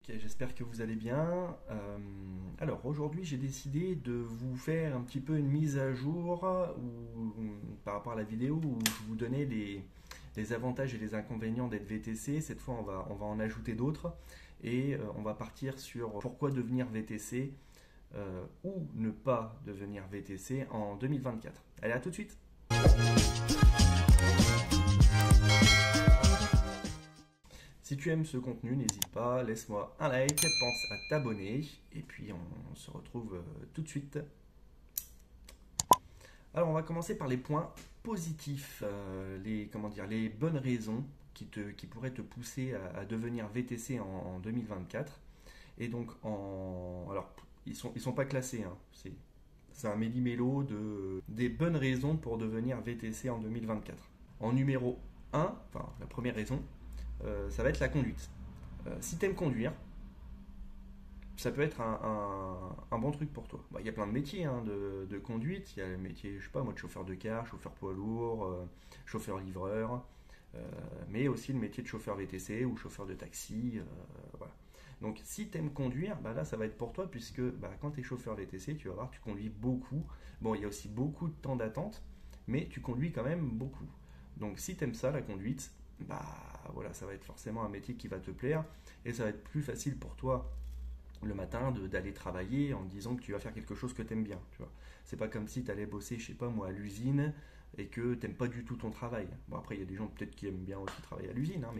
Ok, j'espère que vous allez bien. Alors aujourd'hui j'ai décidé de vous faire un petit peu une mise à jour par rapport à la vidéo où je vous donnais les avantages et les inconvénients d'être VTC. Cette fois on va en ajouter d'autres et on va partir sur pourquoi devenir VTC ou ne pas devenir VTC en 2024. Allez, à tout de suite. Si tu aimes ce contenu, n'hésite pas, laisse-moi un like, pense à t'abonner, et puis on se retrouve tout de suite. Alors on va commencer par les points positifs, les bonnes raisons qui pourraient te pousser à devenir VTC en 2024. Et donc alors ils sont pas classés, hein, c'est un méli-mélo des bonnes raisons pour devenir VTC en 2024. En numéro 1, enfin la première raison, ça va être la conduite. Si tu aimes conduire, ça peut être un bon truc pour toi. Bah, il y a plein de métiers hein, de conduite. Il y a le métier, je sais pas moi, de chauffeur de car, chauffeur poids lourd, chauffeur-livreur, mais aussi le métier de chauffeur VTC ou chauffeur de taxi. Voilà. Donc si tu aimes conduire, bah là ça va être pour toi puisque quand tu es chauffeur VTC, tu vas voir, tu conduis beaucoup. Bon, il y a aussi beaucoup de temps d'attente, mais tu conduis quand même beaucoup. Donc si tu aimes ça, la conduite, bah voilà, ça va être forcément un métier qui va te plaire et ça va être plus facile pour toi le matin d'aller travailler en te disant que tu vas faire quelque chose que tu aimes bien. Tu vois. C'est pas comme si tu allais bosser, je sais pas moi, à l'usine et que tu n'aimes pas du tout ton travail. Bon, après, il y a des gens peut-être qui aiment bien aussi travailler à l'usine, hein,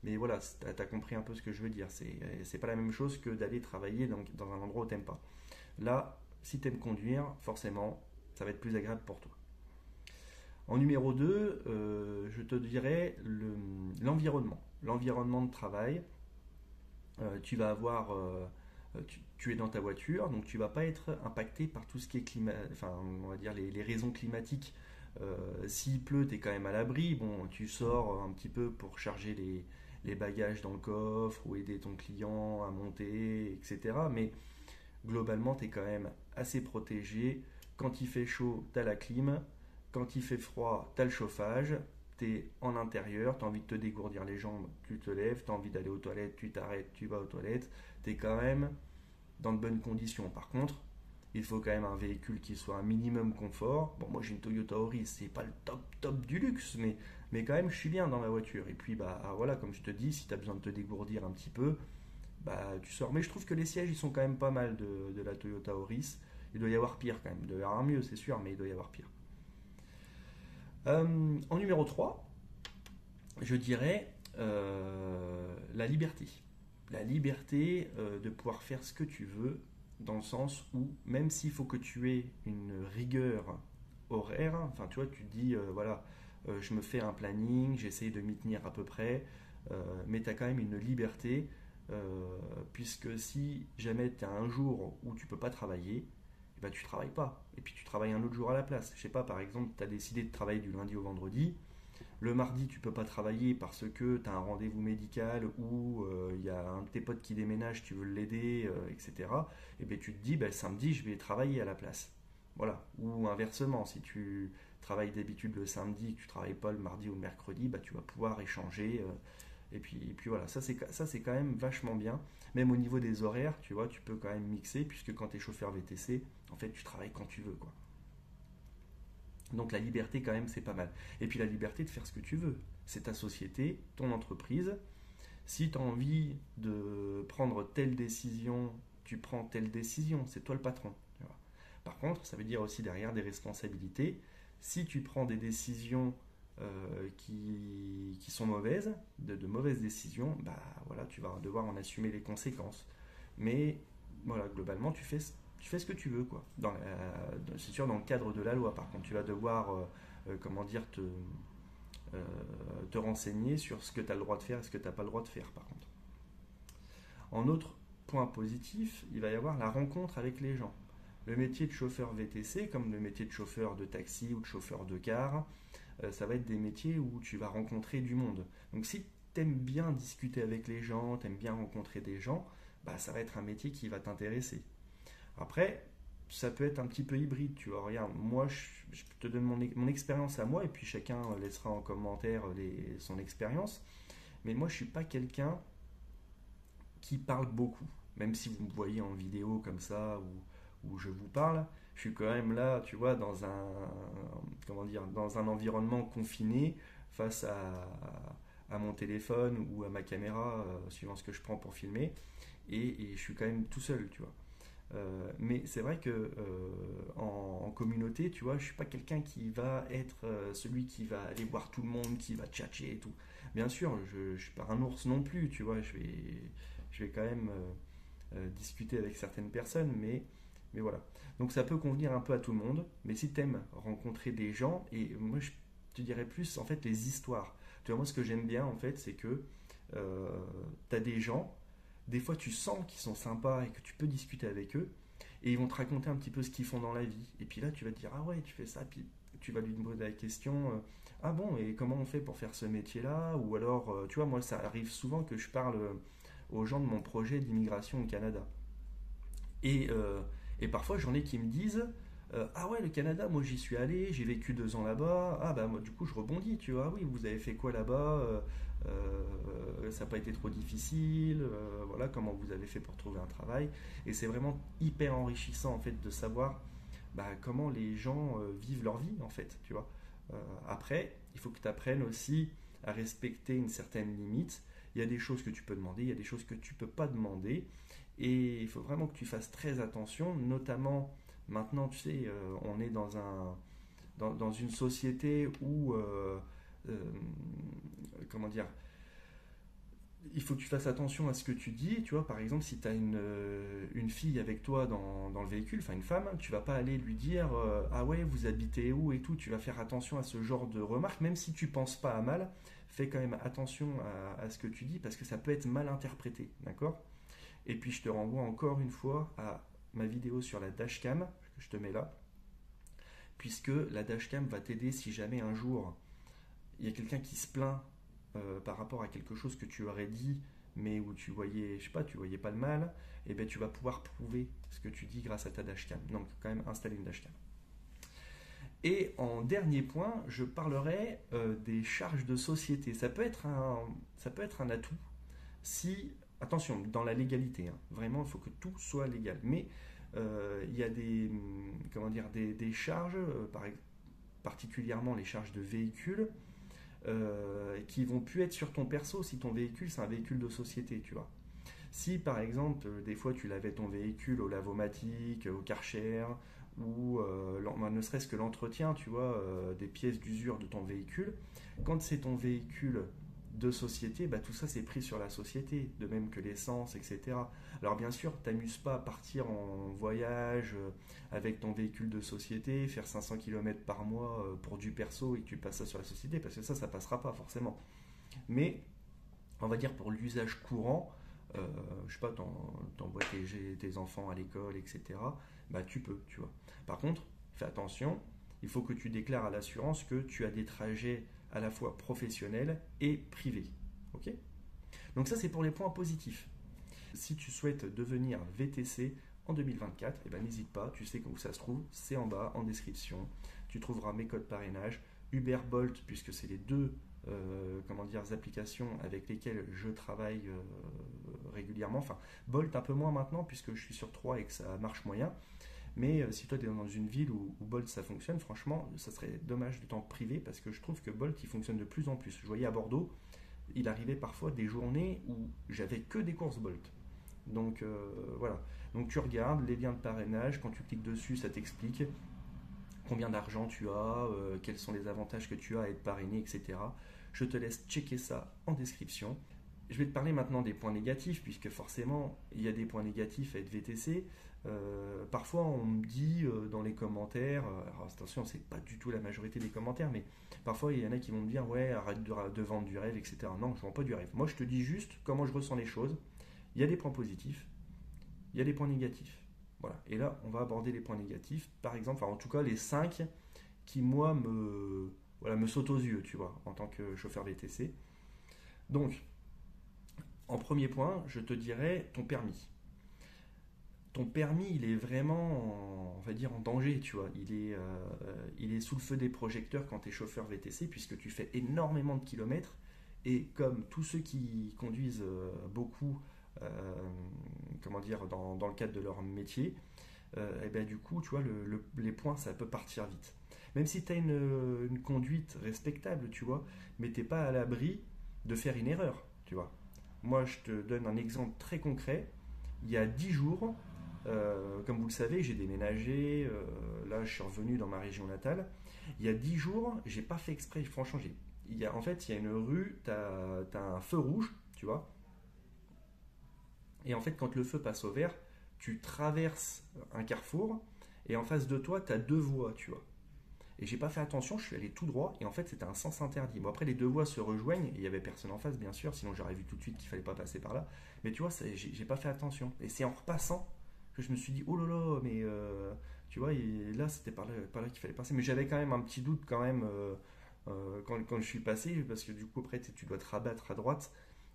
mais voilà, tu as compris un peu ce que je veux dire. C'est pas la même chose que d'aller travailler dans un endroit où tu n'aimes pas. Là, si tu aimes conduire, forcément, ça va être plus agréable pour toi. En numéro 2, je te dirais l'environnement. L'environnement de travail, tu vas avoir tu es dans ta voiture, donc tu vas pas être impacté par tout ce qui est climat, enfin on va dire les raisons climatiques. S'il pleut, tu es quand même à l'abri. Bon, tu sors un petit peu pour charger les bagages dans le coffre ou aider ton client à monter, etc. Mais globalement, tu es quand même assez protégé. Quand il fait chaud, tu as la clim. Quand il fait froid, tu as le chauffage. Tu es en intérieur, tu as envie de te dégourdir les jambes, tu te lèves, tu as envie d'aller aux toilettes, tu t'arrêtes, tu vas aux toilettes. Tu es quand même dans de bonnes conditions. Par contre, il faut quand même un véhicule qui soit un minimum confort. Bon, moi j'ai une Toyota Auris, c'est pas le top du luxe, mais quand même je suis bien dans la voiture. Et puis voilà, comme je te dis, si tu as besoin de te dégourdir un petit peu, tu sors. Mais je trouve que les sièges ils sont quand même pas mal de la Toyota Auris. Il doit y avoir pire quand même. Il doit y avoir mieux, c'est sûr, mais il doit y avoir pire. En numéro 3, je dirais la liberté. La liberté de pouvoir faire ce que tu veux, dans le sens où, même s'il faut que tu aies une rigueur horaire, enfin tu vois, tu te dis, voilà, je me fais un planning, j'essaye de m'y tenir à peu près, mais tu as quand même une liberté, puisque si jamais tu as un jour où tu peux pas travailler, eh ben, tu travailles pas. Et puis tu travailles un autre jour à la place. Je sais pas, par exemple, tu as décidé de travailler du lundi au vendredi. Le mardi, tu peux pas travailler parce que tu as un rendez-vous médical ou il y a un de tes potes qui déménage, tu veux l'aider, etc. Et bien tu te dis, ben, samedi, je vais travailler à la place. Voilà. Ou inversement, si tu travailles d'habitude le samedi, que tu travailles pas le mardi ou le mercredi, bah, tu vas pouvoir échanger. Et puis voilà, ça c'est quand même vachement bien. Même au niveau des horaires, tu vois, tu peux quand même mixer, puisque quand tu es chauffeur VTC, en fait, tu travailles quand tu veux, quoi. Donc la liberté quand même c'est pas mal. Et puis la liberté de faire ce que tu veux. C'est ta société, ton entreprise. Si tu as envie de prendre telle décision, tu prends telle décision. C'est toi le patron. Tu vois. Par contre, ça veut dire aussi derrière des responsabilités. Si tu prends des décisions qui sont mauvaises, de mauvaises décisions, bah voilà, tu vas devoir en assumer les conséquences. Mais voilà, globalement, tu fais ce que tu veux, quoi. C'est sûr, dans le cadre de la loi, par contre, tu vas devoir, comment dire, te renseigner sur ce que tu as le droit de faire et ce que tu n'as pas le droit de faire, par contre. En autre point positif, il va y avoir la rencontre avec les gens. Le métier de chauffeur VTC, comme le métier de chauffeur de taxi ou de chauffeur de car, ça va être des métiers où tu vas rencontrer du monde. Donc si tu aimes bien discuter avec les gens, tu aimes bien rencontrer des gens, ça va être un métier qui va t'intéresser. Après, ça peut être un petit peu hybride, tu vois. Regarde, moi, je te donne mon expérience à moi, et puis chacun laissera en commentaire son expérience. Mais moi, je suis pas quelqu'un qui parle beaucoup. Même si vous me voyez en vidéo comme ça, où je vous parle, je suis quand même là, tu vois, comment dire, dans un environnement confiné face à mon téléphone ou à ma caméra, suivant ce que je prends pour filmer, et je suis quand même tout seul, tu vois. Mais c'est vrai que en communauté, tu vois, je suis pas quelqu'un qui va être celui qui va aller voir tout le monde, qui va tchatcher et tout. Bien sûr, je suis pas un ours non plus, tu vois, je vais quand même discuter avec certaines personnes, mais voilà. Donc ça peut convenir un peu à tout le monde, mais si tu aimes rencontrer des gens, et moi je te dirais plus en fait les histoires. Tu vois, moi ce que j'aime bien en fait, c'est que tu as des gens, des fois tu sens qu'ils sont sympas et que tu peux discuter avec eux, et ils vont te raconter un petit peu ce qu'ils font dans la vie. Et puis là tu vas te dire, ah ouais, tu fais ça, puis tu vas lui poser la question, ah bon, et comment on fait pour faire ce métier-là? Ou alors, tu vois, moi ça arrive souvent que je parle aux gens de mon projet d'immigration au Canada. Et, euh, et parfois, j'en ai qui me disent, ah ouais, le Canada, moi j'y suis allé, j'ai vécu 2 ans là-bas. Ah bah moi du coup je rebondis, tu vois. Ah oui, vous avez fait quoi là-bas? Ça n'a pas été trop difficile. Voilà, comment vous avez fait pour trouver un travail. Et c'est vraiment hyper enrichissant en fait de savoir bah, comment les gens vivent leur vie en fait, tu vois. Après, il faut que tu apprennes aussi à respecter une certaine limite. Il y a des choses que tu peux demander, il y a des choses que tu peux pas demander. Et il faut vraiment que tu fasses très attention, notamment maintenant, tu sais, on est dans une société où, euh, comment dire, il faut que tu fasses attention à ce que tu dis. Tu vois, par exemple, si tu as une fille avec toi dans le véhicule, enfin une femme, tu vas pas aller lui dire ah ouais, vous habitez où et tout. Tu vas faire attention à ce genre de remarques, même si tu penses pas à mal, fais quand même attention à ce que tu dis parce que ça peut être mal interprété, d'accord? Et puis je te renvoie encore une fois à ma vidéo sur la dashcam, que je te mets là, puisque la dashcam va t'aider si jamais un jour il y a quelqu'un qui se plaint par rapport à quelque chose que tu aurais dit, mais où tu voyais, je sais pas, tu voyais pas le mal, et bien tu vas pouvoir prouver ce que tu dis grâce à ta dashcam. Donc quand même installer une dashcam. Et en dernier point, je parlerai des charges de société. Ça peut être un atout si, attention, dans la légalité, hein, vraiment, il faut que tout soit légal. Mais il y a comment dire, des charges, particulièrement les charges de véhicules, qui vont plus être sur ton perso si ton véhicule c'est un véhicule de société, tu vois. Si par exemple, des fois tu lavais ton véhicule au Lavomatic, au Karcher, ou ne serait-ce que l'entretien, tu vois, des pièces d'usure de ton véhicule, quand c'est ton véhicule de société, bah, tout ça c'est pris sur la société, de même que l'essence, etc. Alors bien sûr, t'amuses pas à partir en voyage avec ton véhicule de société, faire 500 km par mois pour du perso et que tu passes ça sur la société, parce que ça passera pas forcément. Mais on va dire pour l'usage courant, je sais pas, t'envoies tes enfants à l'école, etc., bah tu peux, tu vois. Par contre, fais attention, il faut que tu déclares à l'assurance que tu as des trajets à la fois professionnels et privés. Ok? Donc ça, c'est pour les points positifs. Si tu souhaites devenir VTC en 2024, eh ben, n'hésite pas, tu sais où ça se trouve, c'est en bas, en description. Tu trouveras mes codes parrainage, Uber Bolt, puisque c'est les deux comment dire, applications avec lesquelles je travaille régulièrement. Enfin, Bolt un peu moins maintenant, puisque je suis sur 3 et que ça marche moyen. Mais si toi tu es dans une ville où Bolt ça fonctionne, franchement, ça serait dommage de t'en priver parce que je trouve que Bolt il fonctionne de plus en plus. Je voyais à Bordeaux, il arrivait parfois des journées où j'avais que des courses Bolt. Donc voilà. Donc tu regardes les liens de parrainage, quand tu cliques dessus, ça t'explique combien d'argent tu as, quels sont les avantages que tu as à être parrainé, etc. Je te laisse checker ça en description. Je vais te parler maintenant des points négatifs, puisque forcément, il y a des points négatifs à être VTC. Parfois, on me dit dans les commentaires, alors attention, c'est pas du tout la majorité des commentaires, mais parfois, il y en a qui vont me dire, ouais, arrête de vendre du rêve, etc. Non, je ne vends pas du rêve. Moi, je te dis juste comment je ressens les choses. Il y a des points positifs, il y a des points négatifs. Voilà. Et là, on va aborder les points négatifs. Par exemple, enfin, en tout cas, les 5 qui, moi, me sautent aux yeux, tu vois, en tant que chauffeur VTC. Donc, en premier point, je te dirais ton permis. Ton permis, il est vraiment, on va dire, en danger, tu vois. Il est sous le feu des projecteurs quand tu es chauffeur VTC, puisque tu fais énormément de kilomètres. Et comme tous ceux qui conduisent beaucoup comment dire, dans le cadre de leur métier, et ben du coup, tu vois, les points, ça peut partir vite. Même si tu as une conduite respectable, tu vois, mais t'es pas à l'abri de faire une erreur, tu vois. Moi, je te donne un exemple très concret. Il y a 10 jours, comme vous le savez, j'ai déménagé. Là, je suis revenu dans ma région natale. Il y a 10 jours, j'ai pas fait exprès. Franchement, en fait, il y a une rue, tu as un feu rouge, tu vois. Et en fait, quand le feu passe au vert, tu traverses un carrefour. Et en face de toi, tu as deux voies, tu vois. Et j'ai pas fait attention, je suis allé tout droit. Et en fait, c'était un sens interdit. Bon, après, les deux voies se rejoignent. Et il y avait personne en face, bien sûr. Sinon, j'aurais vu tout de suite qu'il fallait pas passer par là. Mais tu vois, j'ai pas fait attention. Et c'est en repassant que je me suis dit, oh là là, mais tu vois, et là, c'était par là qu'il fallait passer. Mais j'avais quand même un petit doute quand même quand je suis passé, parce que du coup, après, tu dois te rabattre à droite.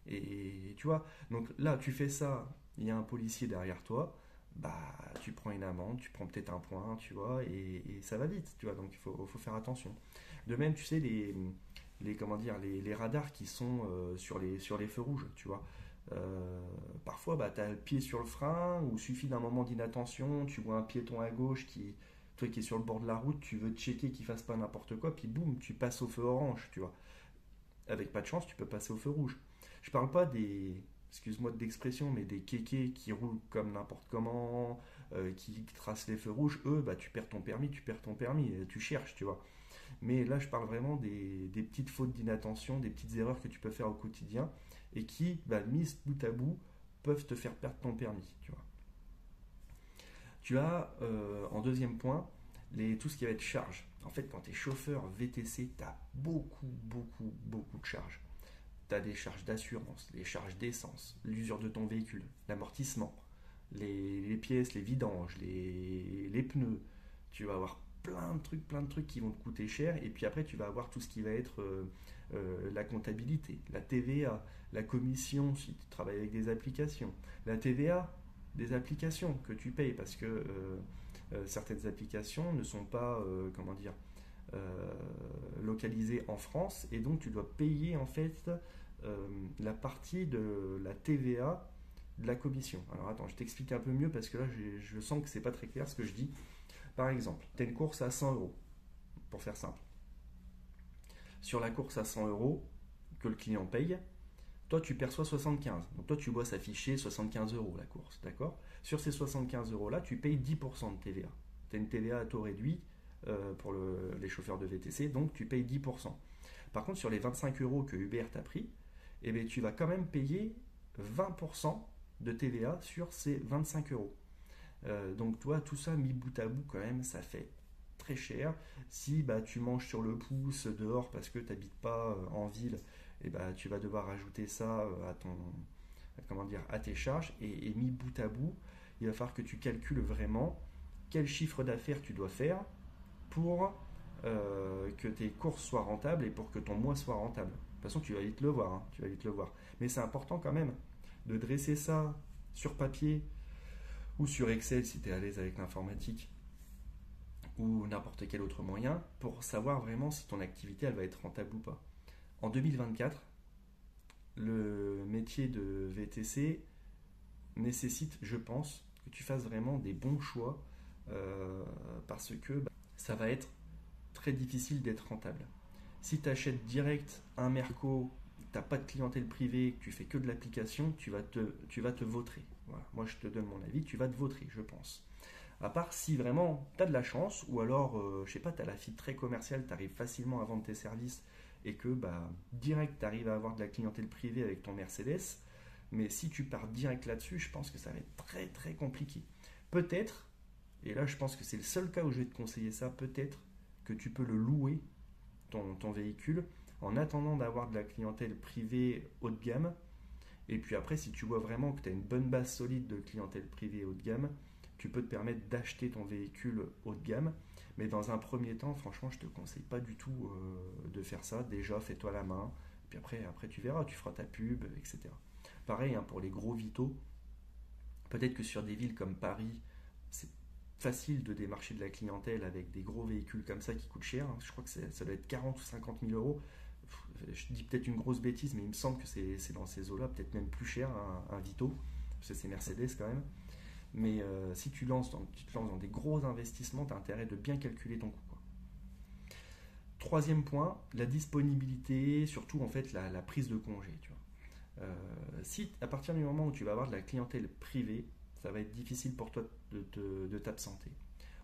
Et tu vois, donc là, tu fais ça, il y a un policier derrière toi, bah, tu prends une amende, tu prends peut-être un point, tu vois, et ça va vite, tu vois, donc il faut faire attention. De même, tu sais, comment dire, les radars qui sont sur les feux rouges, tu vois. Parfois, bah, tu as le pied sur le frein, ou suffit d'un moment d'inattention, tu vois un piéton à gauche toi qui est sur le bord de la route, tu veux checker qu'il fasse pas n'importe quoi, puis boum, tu passes au feu orange, tu vois. Avec pas de chance, tu peux passer au feu rouge. Je parle pas excuse-moi d'expression, mais des kékés qui roulent comme n'importe comment, qui tracent les feux rouges. Eux, bah, tu perds ton permis, tu cherches, tu vois. Mais là, je parle vraiment des petites fautes d'inattention, des petites erreurs que tu peux faire au quotidien et qui, bah, mises bout à bout, peuvent te faire perdre ton permis, tu vois. Tu as, en deuxième point, tout ce qui va être charge. En fait, quand tu es chauffeur VTC, tu as beaucoup, beaucoup, beaucoup de charges. Tu as des charges d'assurance, les charges d'essence, l'usure de ton véhicule, l'amortissement, les pièces, les vidanges, les pneus. Tu vas avoir plein de trucs qui vont te coûter cher. Et puis après, tu vas avoir tout ce qui va être la comptabilité, la TVA, la commission si tu travailles avec des applications, la TVA des applications que tu payes parce que certaines applications ne sont pas, comment dire, localisées en France et donc tu dois payer en fait la partie de la TVA de la commission. Alors attends, je t'explique un peu mieux parce que là je sens que c'est pas très clair ce que je dis. Par exemple, tu as une course à 100 euros, pour faire simple. Sur la course à 100 euros que le client paye, toi tu perçois 75. Donc toi tu vois s'afficher 75 euros la course, d'accord? Sur ces 75 euros là, tu payes 10% de TVA. Tu as une TVA à taux réduit pour les chauffeurs de VTC, donc tu payes 10%. Par contre, sur les 25 euros que Uber t'a pris, eh bien, tu vas quand même payer 20% de TVA sur ces 25 euros. Donc toi, tout ça mis bout à bout quand même, ça fait très cher. Si bah, tu manges sur le pouce dehors parce que tu n'habites pas en ville, et bah, tu vas devoir ajouter ça comment dire, à tes charges. Et mis bout à bout, il va falloir que tu calcules vraiment quel chiffre d'affaires tu dois faire pour que tes courses soient rentables et pour que ton mois soit rentable. De toute façon, tu vas vite le voir, hein, tu vas vite le voir. Mais c'est important quand même de dresser ça sur papier ou sur Excel si tu es à l'aise avec l'informatique ou n'importe quel autre moyen pour savoir vraiment si ton activité elle va être rentable ou pas. En 2024, le métier de VTC nécessite, je pense, que tu fasses vraiment des bons choix parce que bah, ça va être très difficile d'être rentable. Si tu achètes direct un Merco, tu n'as pas de clientèle privée, que tu fais que de l'application, tu vas te vautrer. Voilà. Moi, je te donne mon avis, tu vas te vautrer, je pense. À part si vraiment tu as de la chance, ou alors, je sais pas, tu as la fibre très commerciale, tu arrives facilement à vendre tes services et que bah, direct tu arrives à avoir de la clientèle privée avec ton Mercedes. Mais si tu pars direct là-dessus, je pense que ça va être très très compliqué. Peut-être, et là je pense que c'est le seul cas où je vais te conseiller ça, peut-être que tu peux le louer, ton véhicule, en attendant d'avoir de la clientèle privée haut de gamme. Et puis après, si tu vois vraiment que tu as une bonne base solide de clientèle privée haut de gamme, tu peux te permettre d'acheter ton véhicule haut de gamme. Mais dans un premier temps, franchement, je ne te conseille pas du tout de faire ça. Déjà, fais-toi la main. Puis après, tu verras, tu feras ta pub, etc. Pareil hein, pour les gros vitaux. Peut-être que sur des villes comme Paris, c'est facile de démarcher de la clientèle avec des gros véhicules comme ça qui coûtent cher. Je crois que ça doit être 40 ou 50 000 euros. je dis peut-être une grosse bêtise, mais il me semble que c'est dans ces eaux-là, peut-être même plus cher un Vito, parce que c'est Mercedes quand même. Mais si tu te lances dans des gros investissements, tu as intérêt de bien calculer ton coût, quoi. Troisième point, la disponibilité, surtout en fait la prise de congé. Tu vois. Si à partir du moment où tu vas avoir de la clientèle privée, ça va être difficile pour toi de t'absenter.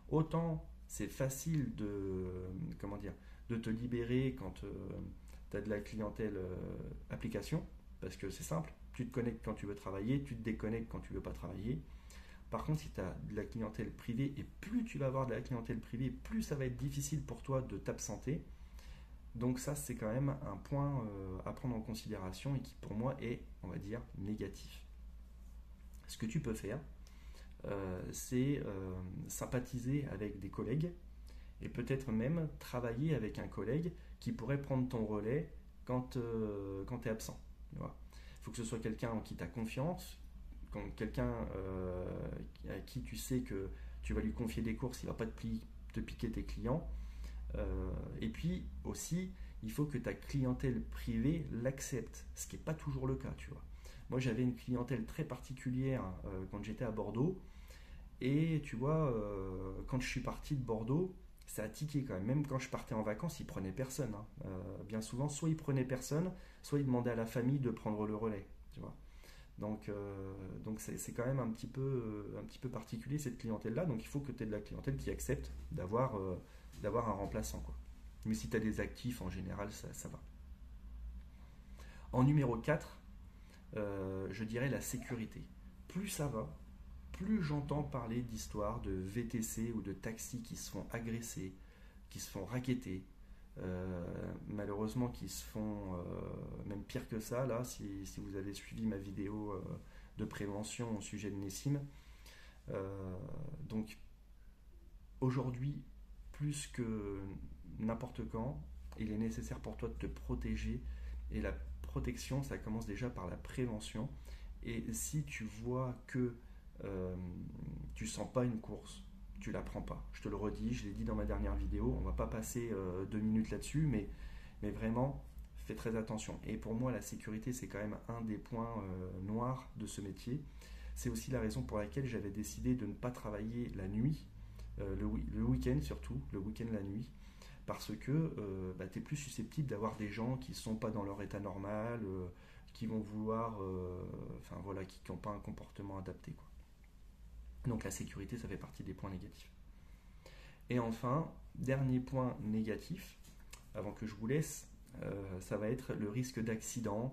Autant c'est facile comment dire, de te libérer quand tu as de la clientèle application, parce que c'est simple, tu te connectes quand tu veux travailler, tu te déconnectes quand tu veux pas travailler. Par contre, si tu as de la clientèle privée, et plus tu vas avoir de la clientèle privée, plus ça va être difficile pour toi de t'absenter. Donc ça, c'est quand même un point à prendre en considération et qui pour moi est, on va dire, négatif. Ce que tu peux faire, c'est sympathiser avec des collègues et peut-être même travailler avec un collègue qui pourrait prendre ton relais quand tu es absent. Il faut que ce soit quelqu'un en qui tu as confiance, quelqu'un à qui tu sais que tu vas lui confier des courses, il ne va pas te piquer tes clients. Et puis aussi, il faut que ta clientèle privée l'accepte, ce qui n'est pas toujours le cas, tu vois. Moi, j'avais une clientèle très particulière quand j'étais à Bordeaux. Et tu vois, quand je suis parti de Bordeaux, ça a tiqué quand même. Même quand je partais en vacances, ils prenaient personne, hein. Bien souvent, soit ils prenaient personne, soit ils demandaient à la famille de prendre le relais. Tu vois. Donc c'est quand même un petit peu particulier cette clientèle-là. Donc il faut que tu aies de la clientèle qui accepte d'avoir un remplaçant, quoi. Mais si tu as des actifs, en général, ça va. En numéro 4, je dirais la sécurité. Plus ça va, plus j'entends parler d'histoires de VTC ou de taxis qui se font agresser, qui se font racketter, malheureusement qui se font même pire que ça, là, si vous avez suivi ma vidéo de prévention au sujet de Nessim. Donc aujourd'hui, plus que n'importe quand, il est nécessaire pour toi de te protéger, et la protection, ça commence déjà par la prévention. Et si tu vois que tu sens pas une course, tu la prends pas. Je te le redis, je l'ai dit dans ma dernière vidéo, on va pas passer 2 minutes là-dessus, mais vraiment, fais très attention. Et pour moi, la sécurité, c'est quand même un des points noirs de ce métier. C'est aussi la raison pour laquelle j'avais décidé de ne pas travailler la nuit, le week-end surtout, le week-end la nuit, parce que tu es plus susceptible d'avoir des gens qui ne sont pas dans leur état normal, qui vont vouloir, enfin voilà, qui n'ont pas un comportement adapté, quoi. Donc la sécurité, ça fait partie des points négatifs. Et enfin, dernier point négatif, avant que je vous laisse, ça va être le risque d'accident,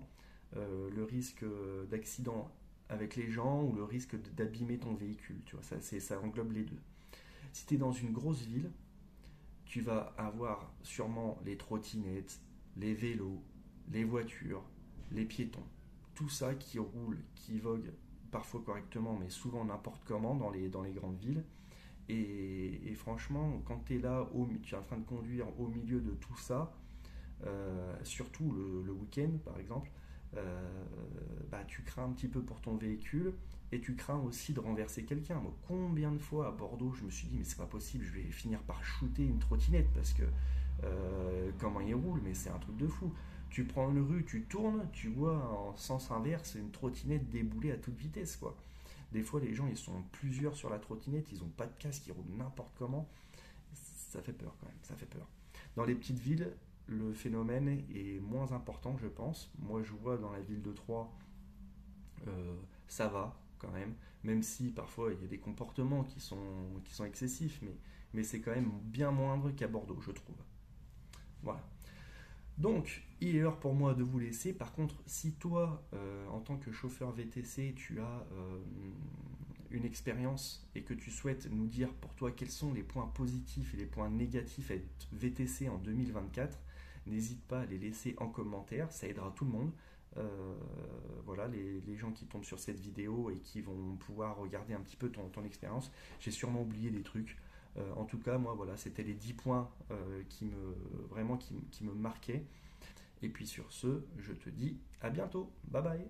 avec les gens ou le risque d'abîmer ton véhicule. Tu vois, ça englobe les deux. Si tu es dans une grosse ville, tu vas avoir sûrement les trottinettes, les vélos, les voitures, les piétons, tout ça qui roule, qui vogue parfois correctement, mais souvent n'importe comment dans les grandes villes. Et franchement, quand tu es là, tu es en train de conduire au milieu de tout ça, surtout le week-end par exemple, tu crains un petit peu pour ton véhicule et tu crains aussi de renverser quelqu'un. Moi, combien de fois à Bordeaux, je me suis dit, mais c'est pas possible, je vais finir par shooter une trottinette parce que comment il roule, mais c'est un truc de fou. Tu prends une rue, tu tournes, tu vois en sens inverse une trottinette débouler à toute vitesse, quoi. Des fois, les gens, ils sont plusieurs sur la trottinette, ils n'ont pas de casque, ils roulent n'importe comment. Ça fait peur quand même, ça fait peur. Dans les petites villes, le phénomène est moins important, je pense. Moi, je vois dans la ville de Troyes, ça va quand même si parfois il y a des comportements qui sont excessifs, mais c'est quand même bien moindre qu'à Bordeaux, je trouve. Voilà. Donc, il est l'heure pour moi de vous laisser. Par contre, si toi, en tant que chauffeur VTC, tu as une expérience et que tu souhaites nous dire pour toi quels sont les points positifs et les points négatifs à être VTC en 2024, n'hésite pas à les laisser en commentaire, ça aidera tout le monde. Voilà, les gens qui tombent sur cette vidéo et qui vont pouvoir regarder un petit peu ton expérience. J'ai sûrement oublié des trucs. En tout cas, moi, voilà, c'était les 10 points qui me marquaient. Et puis sur ce, je te dis à bientôt. Bye bye.